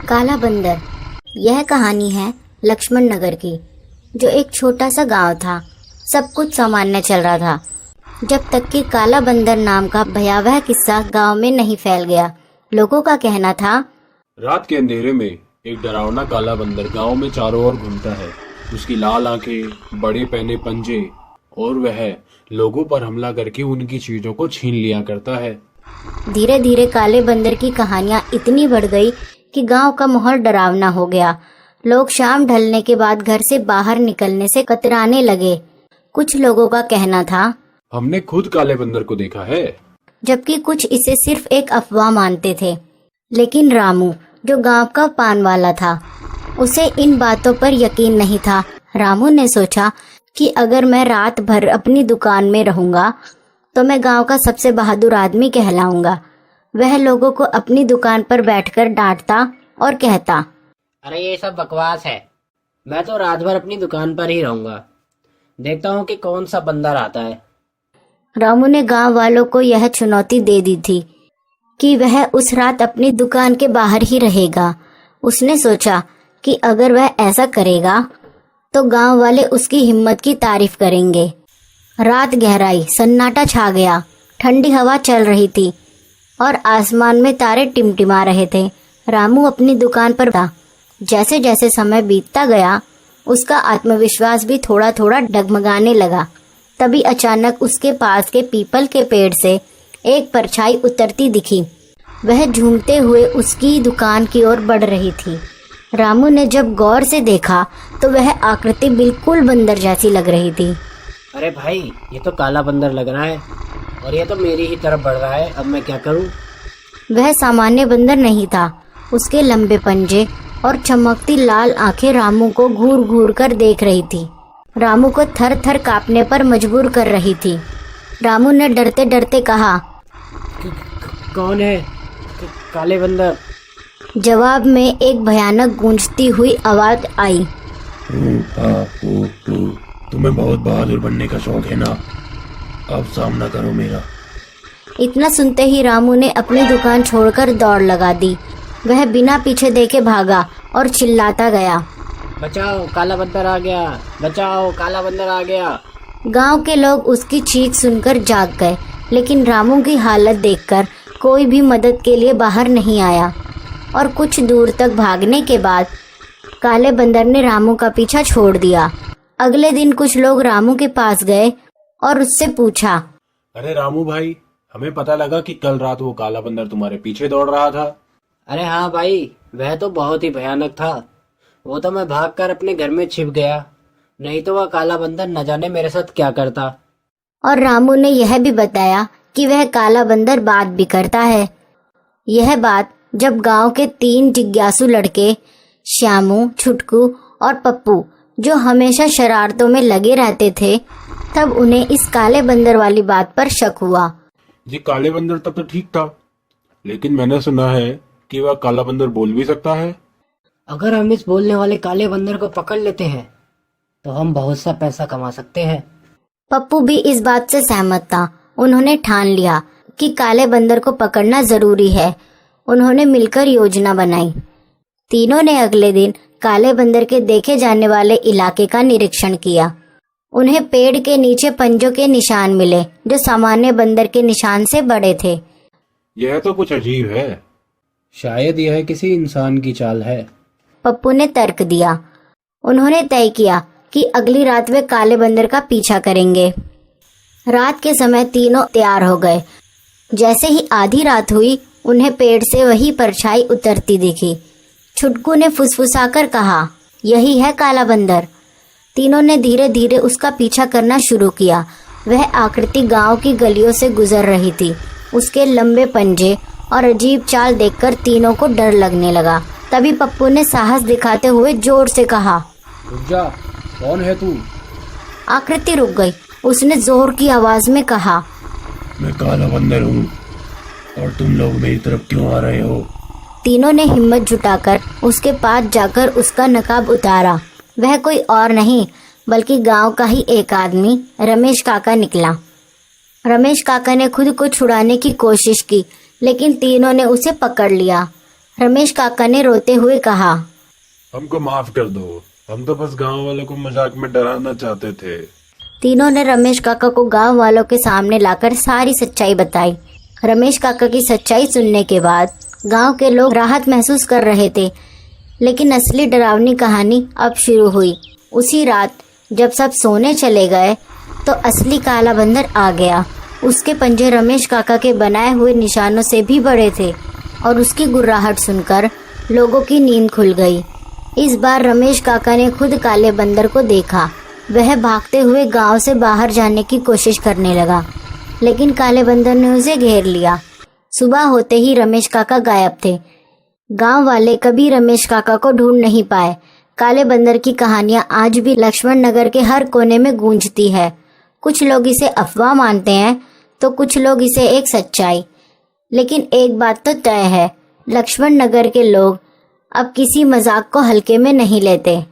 काला बंदर। यह कहानी है लक्ष्मण नगर की, जो एक छोटा सा गांव था। सब कुछ सामान्य चल रहा था जब तक कि काला बंदर नाम का भयावह किस्सा गांव में नहीं फैल गया। लोगों का कहना था, रात के अंधेरे में एक डरावना काला बंदर गांव में चारों ओर घूमता है। उसकी लाल आंखें, बड़े पहने पंजे और वह लोगों पर हमला करके उनकी चीजों को छीन लिया करता है। धीरे धीरे काले बंदर की कहानियां इतनी बढ़ गई कि गांव का माहौल डरावना हो गया। लोग शाम ढलने के बाद घर से बाहर निकलने से कतराने लगे। कुछ लोगों का कहना था, हमने खुद काले बंदर को देखा है, जबकि कुछ इसे सिर्फ एक अफवाह मानते थे। लेकिन रामू, जो गांव का पान वाला था, उसे इन बातों पर यकीन नहीं था। रामू ने सोचा कि अगर मैं रात भर अपनी दुकान में रहूंगा तो मैं गांव का सबसे बहादुर आदमी कहलाऊंगा। वह लोगों को अपनी दुकान पर बैठकर डांटता और कहता, अरे ये सब बकवास है, मैं तो रात भर अपनी दुकान पर ही रहूंगा, देखता हूँ कि कौन सा बंदर आता है। रामू ने गांव वालों को यह चुनौती दे दी थी कि वह उस रात अपनी दुकान के बाहर ही रहेगा। उसने सोचा कि अगर वह ऐसा करेगा तो गांव वाले उसकी हिम्मत की तारीफ करेंगे। रात गहराई, सन्नाटा छा गया, ठंडी हवा चल रही थी और आसमान में तारे टिमटिमा रहे थे। रामू अपनी दुकान पर था। जैसे जैसे समय बीतता गया, उसका आत्मविश्वास भी थोड़ा थोड़ा डगमगाने लगा। तभी अचानक उसके पास के पीपल के पेड़ से एक परछाई उतरती दिखी। वह झूमते हुए उसकी दुकान की ओर बढ़ रही थी। रामू ने जब गौर से देखा तो वह आकृति बिल्कुल बंदर जैसी लग रही थी। अरे भाई, ये तो काला बंदर लग रहा है और ये तो मेरी ही तरफ बढ़ रहा है। अब मैं क्या करूं? वह सामान्य बंदर नहीं था। उसके लंबे पंजे और चमकती लाल आंखें रामू को घूर घूर कर देख रही थी। रामू को थर थर कांपने पर मजबूर कर रही थी। रामू ने डरते डरते कहा, कौन है? काले बंदर। जवाब में एक भयानक गूंजती हुई आवाज आई, तुम्हें बहुत बहादुर बनने का शौक है ना? अब सामना करो मेरा। इतना सुनते ही रामू ने अपनी दुकान छोड़कर दौड़ लगा दी। वह बिना पीछे देखे भागा और चिल्लाता गया, बचाओ, काला बंदर आ गया, बचाओ, काला बंदर आ गया। गांव के लोग उसकी चीख सुनकर जाग गए, लेकिन रामू की हालत देखकर कोई भी मदद के लिए बाहर नहीं आया और कुछ दूर तक भागने के बाद काले बंदर ने रामू का पीछा छोड़ दिया। अगले दिन कुछ लोग रामू के पास गए और उससे पूछा, अरे रामू भाई, हमें पता लगा कि कल रात वो काला बंदर तुम्हारे पीछे दौड़ रहा था। अरे हाँ भाई, वह तो बहुत ही भयानक था। वो तो मैं भागकर अपने घर में छिप गया, नहीं तो वह काला बंदर न जाने मेरे साथ क्या करता। और रामू ने यह भी बताया कि वह काला बंदर बात भी करता है। यह बात जब गांव के 3 जिज्ञासु लड़के, श्यामू, छुटकू और पप्पू, जो हमेशा शरारतों में लगे रहते थे, तब उन्हें इस काले बंदर वाली बात पर शक हुआ। ये काले बंदर तब तो ठीक था, लेकिन मैंने सुना है कि वह काला बंदर बोल भी सकता है। अगर हम इस बोलने वाले काले बंदर को पकड़ लेते हैं तो हम बहुत सा पैसा कमा सकते हैं। पप्पू भी इस बात से सहमत था। उन्होंने ठान लिया कि काले बंदर को पकड़ना जरूरी है। उन्होंने मिलकर योजना बनाई। तीनों ने अगले दिन काले बंदर के देखे जाने वाले इलाके का निरीक्षण किया। उन्हें पेड़ के नीचे पंजों के निशान मिले, जो सामान्य बंदर के निशान से बड़े थे। यह तो कुछ अजीब है, शायद यह किसी इंसान की चाल है, पप्पू ने तर्क दिया। उन्होंने तय किया कि अगली रात वे काले बंदर का पीछा करेंगे। रात के समय तीनों तैयार हो गए। जैसे ही आधी रात हुई, उन्हें पेड़ से वही परछाई उतरती दिखी। छुटकू ने फुसफुसाकर कहा, यही है काला बंदर। तीनों ने धीरे धीरे उसका पीछा करना शुरू किया। वह आकृति गांव की गलियों से गुजर रही थी। उसके लंबे पंजे और अजीब चाल देखकर तीनों को डर लगने लगा। तभी पप्पू ने साहस दिखाते हुए जोर से कहा, रुक जा, कौन है तू? आकृति रुक गई। उसने जोर की आवाज में कहा, मैं काला बंदर हूँ और तुम लोग मेरी तरफ क्यों आ रहे हो? तीनों ने हिम्मत जुटाकर उसके पास जाकर उसका नकाब उतारा। वह कोई और नहीं बल्कि गांव का ही एक आदमी, रमेश काका निकला। रमेश काका ने खुद को छुड़ाने की कोशिश की, लेकिन तीनों ने उसे पकड़ लिया। रमेश काका ने रोते हुए कहा। हमको माफ कर दो, हम तो बस गांव वालों को मजाक में डराना चाहते थे। तीनों ने रमेश काका को गांव वालों के सामने लाकर सारी सच्चाई बताई। रमेश काका की सच्चाई सुनने के बाद गांव के लोग राहत महसूस कर रहे थे, लेकिन असली डरावनी कहानी अब शुरू हुई। उसी रात जब सब सोने चले गए तो असली काला बंदर आ गया। उसके पंजे रमेश काका के बनाए हुए निशानों से भी बड़े थे और उसकी गुर्राहट सुनकर लोगों की नींद खुल गई। इस बार रमेश काका ने खुद काले बंदर को देखा। वह भागते हुए गांव से बाहर जाने की कोशिश करने लगा, लेकिन काले बंदर ने उसे घेर लिया। सुबह होते ही रमेश काका गायब थे। गांव वाले कभी रमेश काका को ढूंढ नहीं पाए। काले बंदर की कहानियां आज भी लक्ष्मण नगर के हर कोने में गूंजती है। कुछ लोग इसे अफवाह मानते हैं तो कुछ लोग इसे एक सच्चाई। लेकिन एक बात तो तय है, लक्ष्मण नगर के लोग अब किसी मजाक को हल्के में नहीं लेते।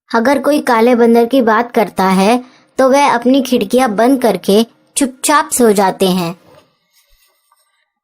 अगर कोई काले बंदर की बात करता है तो वह अपनी खिड़कियां बंद करके चुपचाप सो जाते हैं।